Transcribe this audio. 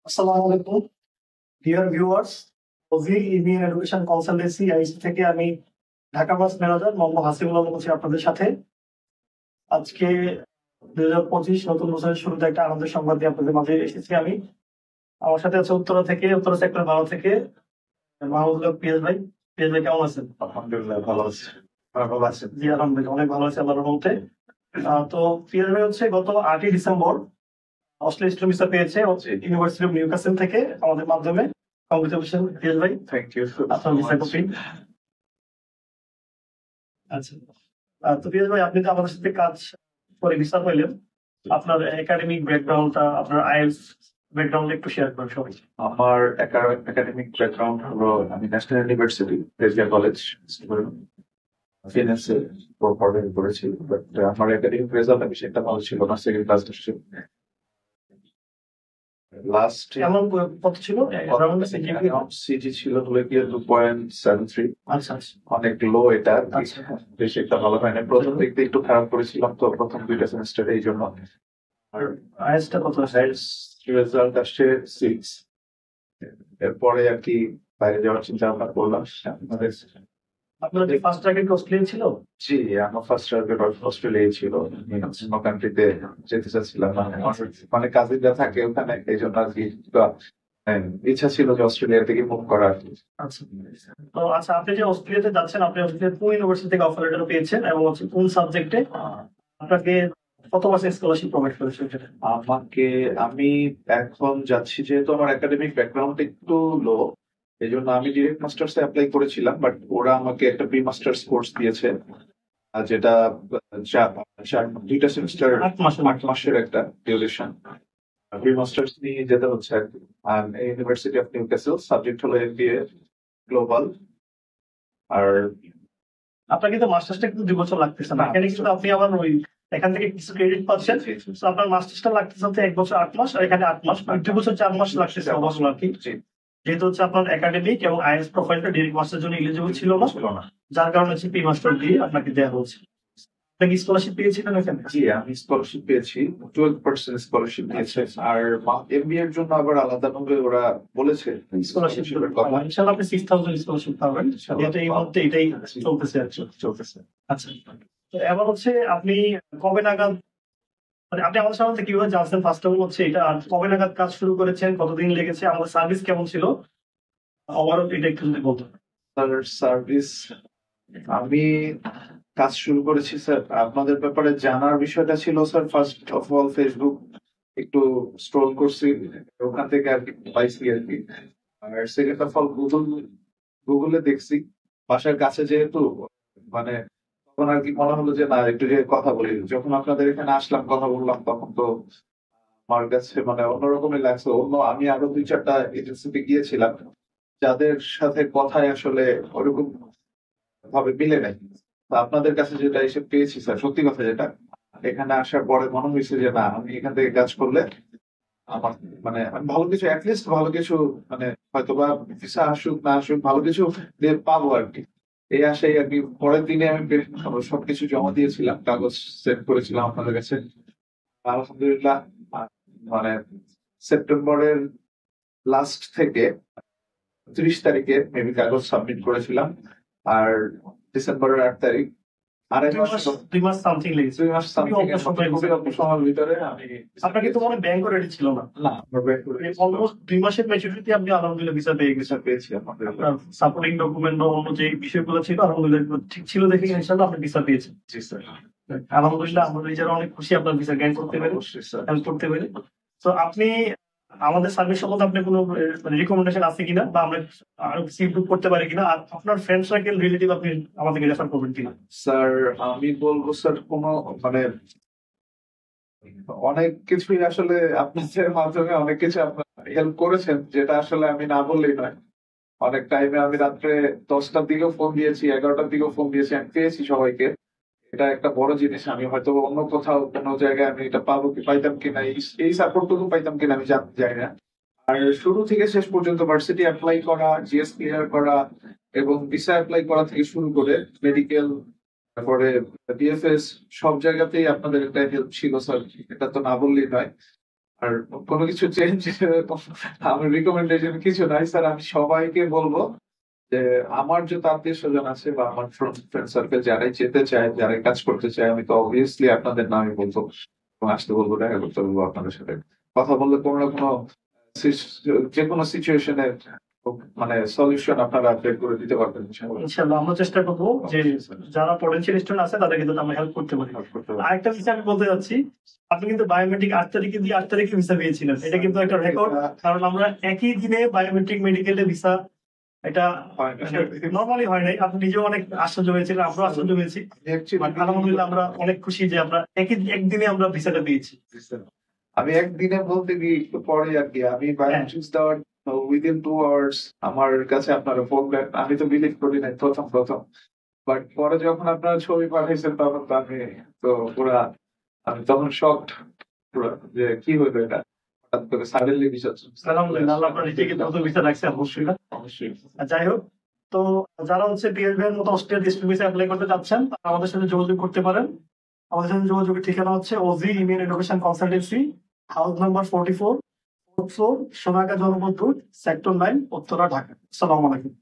আসসালামু আলাইকুম dear viewers. OG EBN education consultancy IC থেকে আমি ঢাকা ব্রাঞ্চ ম্যানেজার মোহাম্মদ হাসিবুল আলম বলছি আপনাদের সাথে। আজকে 2025 নতুন বছরের শুরুতে একটা আনন্দের সংবাদ দিয়ে আপনাদের মাঝে এসেছি আমি। আমার সাথে আছে উত্তরা সেক্টর 12 থেকে মাহমুদুল্লাহ পিয়াস ভাই। পিয়াস ভাই কেমন আছেন? আলহামদুলিল্লাহ ভালো আছি। ভালো আছেন? জি আলহামদুলিল্লাহ অনেক ভালো আছে আল্লাহর রহমতে। তো পিয়াস ভাই হচ্ছে গত 8ই ডিসেম্বর অস্ট্রেলিয়া স্টুডেন্ট ভিসা পেয়েছে ইউনিভার্সিটি অফ নিউক্যাসল থেকে আমাদের মাধ্যমে। কংগ্রেচুলেশন পিয়াস ভাই, থ্যাংক ইউ আপনার ভিসা কপি। আচ্ছা, তো পিয়াস ভাই আপনি তো আমাদের সাথে কাজ করে ভিসা পাইলেন, আপনার একাডেমিক ব্যাকগ্রাউন্ডটা, আপনার আইএলটিএস ব্যাকগ্রাউন্ড একটু শেয়ার করেন সবাই। আমার একাডেমিক ব্যাকগ্রাউন্ড হলো আমি ন্যাশনাল ইউনিভার্সিটি ব্রেসিয়া কলেজ ফিনান্সে পড়ালেখা করেছি, বাট আমার একাডেমিক রেজাল্ট আমি সেটা ভালো ছিল না, সেকেন্ড ক্লাস ছিল লাস্ট কেমন কত ছিল? সিজি ছিল হলো গিয়ে 2.73। আচ্ছা আচ্ছা অনেক লো এটা, আচ্ছা বেশি একটা ভালো হয় না। প্রথম দিক দিয়ে একটু খারাপ করেছিলাম তো প্রথম দুইটা সেমিস্টারে, এই জন্য। আর আইএলটিএসটা কত আছে? রেজাল্ট আসছে 6। এরপরে আর কি বাইরে যাওয়ার চিন্তা ভাবনা করলাম। আমাদের আপনার যে ফার্স্ট টার্গেট অস্ট্রেলিয়া ছিল? জি, আমার ফার্স্ট টার্গেট অস্ট্রেলিয়া ছিল। অন্য কান্ট্রিতে যেতে চাচ্ছিলাম না, মানে কাজিনরা থাকে ওখানে, এই জন্য আর কি ইচ্ছা ছিল যে অস্ট্রেলিয়া থেকে মুভ করার। আচ্ছা, তো আচ্ছা আপনি যে অস্ট্রেলিয়াতে যাচ্ছেন, আপনি অস্ট্রেলিয়া কোন ইউনিভার্সিটি থেকে অফার লেটার পেয়েছেন এবং হচ্ছে কোন সাবজেক্টে আপনাকে কত পার্সেন্ট স্কলারশিপ প্রোভাইড করেছে সেটা? আমাকে আমি এখন যাচ্ছি, যেহেতু আমার একাডেমিক ব্যাকগ্রাউন্ড একটু লো, এই জন্য আমি ডিরেক্ট মাস্টার্স অ্যাপ্লাই করেছিলাম, বাট ওরা আমাকে একটা প্রি মাস্টার্স কোর্স দিয়েছে, যেটা দুইটা সেমিস্টার 8 মাসের একটা ডিউরেশন। প্রি মাস্টার্স নিয়ে যেতে হচ্ছে আর কি। ইউনিভার্সিটি অফ নিউক্যাসল, সাবজেক্ট হলো এমবিএ গ্লোবাল। আর আপনার কিন্তু মাস্টার্সটা কিন্তু 2 বছর লাগতেছে না, এখানে কিন্তু আপনি আবার ওই এখান থেকে কিছু ক্রেডিট পাচ্ছেন। তো আপনার মাস্টার্সটা লাগতেছে হচ্ছে 1 বছর 8 মাস, আর এখানে 8 মাস, 2 বছর 4 মাস লাগতেছে অবশ্য আর কি। যেহেতু হচ্ছে আপনার একাডেমিক এবং আইএলটিএস প্রোফাইলটা ডিরেক্ট মাস্টারের জন্য এলিজিবল ছিল না, যার কারণে হচ্ছে প্রি মাস্টার দিয়ে আপনাকে দেওয়া হচ্ছে। আপনি কি স্কলারশিপ পেয়েছিলেন এখানে? জি, আমি স্কলারশিপ পেয়েছি, 12% স্কলারশিপ দিয়েছে। আর এমবিএ এর জন্য আবার আলাদা ভাবে ওরা বলেছে স্কলারশিপের কথা। ইনশাআল্লাহ আপনি 6000 স্কলারশিপ পাবেন, যেহেতু এই মুহূর্তে এটাই চলতেছে আর কি। চলতেছে। আচ্ছা, তো এবার হচ্ছে আপনি কবে নাগাদ, মানে আপনি আমাদের সামনে কিভাবে জানছেন ফার্স্ট অফ অল হচ্ছে এটা, আর কবে নাগাদ কাজ শুরু করেছেন, কতদিন লেগেছে, আমাদের সার্ভিস কেমন ছিল, ওভারঅল এটা একটু যদি বলতেন। স্যার সার্ভিস, আমি কাজ শুরু করেছি স্যার, আপনাদের ব্যাপারে জানার বিষয়টা ছিল sir first of all Facebook একটু স্ক্রল করছি, ওখান থেকে আর কি পাইছি আর কি। আর সেকেন্ড অফ অল গুগলে দেখছি, বাসার কাছে যেহেতু, মানে তখন আর কি মনে হলো যে না একটু যে কথা বলি। যখন আপনাদের এখানে আসলাম কথা বললাম, তখন তো আমার কাছে মানে অন্যরকমই লাগছে। আমি আরো 2-4টা এজেন্সিতে গিয়েছিলাম, যাদের সাথে কথায় আসলে ওরকম ভাবে মিলে নাই। তো আপনাদের কাছে যেটা এসে পেয়েছি স্যার, সত্যি কথা যেটা, এখানে আসার পরে মনে হয়েছে যে না, আমি এখান থেকে কাজ করলে আমার মানে আমি ভালো কিছু, অ্যাটলিস্ট ভালো কিছু, মানে হয়তো বা ভিসা আসুক না আসুক ভালো কিছু পাবো আর কি। এই আশাই আর কি। পরের দিনে আমি সবকিছু জমা দিয়েছিলাম, কাগজ সেন্ড করেছিলাম আপনাদের কাছে। আলহামদুলিল্লাহ, মানে সেপ্টেম্বরের লাস্ট থেকে 30 তারিখে মেবি কাগজ সাবমিট করেছিলাম, আর ডিসেম্বরের 8 তারিখ, 2.5 মাস, 2 মাস সামথিং লেগেছে। 2 মাস খুবই অল্প সময়ের ভিতরে আমি। আপনার কিন্তু মনে ব্যাংকও রেডি ছিল না? না, আমার অলমোস্ট 2 মাসের ম্যাচুরিটি আপনি আলহামদুলিল্লাহ ভিসা পেয়ে গেছেন। পেয়েছি আমাদের। আপনার সাপোর্টিং ডকুমেন্ট বা অন্য যে বিষয়গুলো ছিল আলহামদুলিল্লাহ ঠিক ছিল দেখে ইনশাআল্লাহ আপনি ভিসা পেয়েছেন। জি স্যার, আলহামদুলিল্লাহ আমরা নিজেরা অনেক খুশি আপনার ভিসা গ্যান করতে পেরে, অবশ্যই স্যার। হেল্প করতে পেরে। তো আপনি আমাদের সার্ভিস সম্বন্ধে আপনি কোনো মানে রিকমেন্ডেশন আছে কিনা, বা আমরা আরো কিছু ইমপ্রুভ করতে পারি কিনা, আর আপনার ফ্রেন্ড সার্কেল রিলেটিভ আপনি আমাদেরকে রেফার করবেন কিনা? স্যার আমি বলবো স্যার, কোনো মানে অনেক কিছুই আসলে আপনাদের মাধ্যমে অনেক কিছু আপনার হেল্প করেছেন, যেটা আসলে আমি না বললেই নয়। অনেক টাইমে আমি রাত্রে 10টার দিকেও ফোন দিয়েছি, 11টার দিকেও ফোন দিয়েছি, আমি পেয়েছি সবাইকে। এটা একটা বড় জিনিস। আমি হয়তো অন্য কোথাও কোনো জায়গায় আমি এটা পাবো কি পাইতাম কিনা, এই সাপোর্টটুকু পাইতাম কিনা আমি জানতে চাই না। আর শুরু থেকে শেষ পর্যন্ত ভার্সিটি অ্যাপ্লাই করা, জিএস ক্লিয়ার করা এবং ভিসা অ্যাপ্লাই করা থেকে শুরু করে মেডিকেল, তারপরে ডিএফএস, সব জায়গাতেই আপনাদের একটা হেল্প ছিল স্যার, এটা তো না বললেই নয়। আর কোনো কিছু চেঞ্জ আমার রিকমেন্ডেশন কিছু নাই স্যার। আমি সবাইকে বলবো যে আমার যত আত্মীয় স্বজন আছে বা আমার ফ্রেন্ড সার্কেল যারাই যেতে চায়, যারাই কাজ করতে চায়, আমি তো অবভিয়াসলি আপনাদের নামই বলবো এবং আসতে বলবো, দেখা করতে বলবো আপনাদের সাথে। কথা বললে কোনো না কোনো যে কোনো সিচুয়েশনের মানে সলিউশন আপনারা বের করে দিতে পারবেন ইনশাআল্লাহ। ইনশাল্লাহ আমরা চেষ্টা করবো যে যারা পটেনশিয়াল স্টুডেন্ট আছে তাদেরকে কিন্তু আমরা হেল্প করতে পারি। Help করতে পারবেন। আরেকটা বিষয় আমি বলতে যাচ্ছি, আপনি কিন্তু বায়োমেট্রিক 8 তারিখে দিয়ে 8 তারিখে ভিসা পেয়েছিলেন, এটা কিন্তু একটা রেকর্ড। কারণ আমরা একই দিনে বায়োমেট্রিক মেডিকেলে ভিসা, এটা হয় না। নর্মালি হয় নাই। আপনি নিজেও অনেক আশ্চর্য হয়েছিলেন, আমরাও আশ্চর্য হয়েছি। But আলহামদুলিল্লাহ আমরা অনেক খুশি যে আমরা একদিনে আমরা ভিসাটা পেয়েছি। আমি একদিনে বলতে গিয়ে একটু পরে আর কি আমি বায়োমেট্রিক্স দেওয়ার উইদিন 2 আওয়ার্স আমার কাছে আপনারা ফোন ব্যাক, আমি তো বিলিভ করি নাই প্রথম, বাট পরে যখন আপনারা ছবি পাঠাইছেন তখন তো তো পুরা আমি তখন শকড পুরা যে কি হইলো এটা, হঠাৎ করে সাডেনলি বিষয়। আলহামদুলিল্লাহ আল্লাহ আপনার নিজেকে দ্রুত ভিসা রাখছে অবশ্যই। অবশ্যই আর যাই হোক, তো যারা হচ্ছে পিএসবি এর মতো অস্ট্রেলিয়া স্টুডেন্ট ভিসা অ্যাপ্লাই করতে চাচ্ছেন তারা আমাদের সাথে যোগাযোগ করতে পারেন। আমাদের সাথে যোগাযোগের ঠিকানা হচ্ছে OG email education consultancy, house number 44, 4th floor, সোনাগা জনপদ রোড, সেক্টর 9, উত্তরা, ঢাকা। আসসালামু আলাইকুম।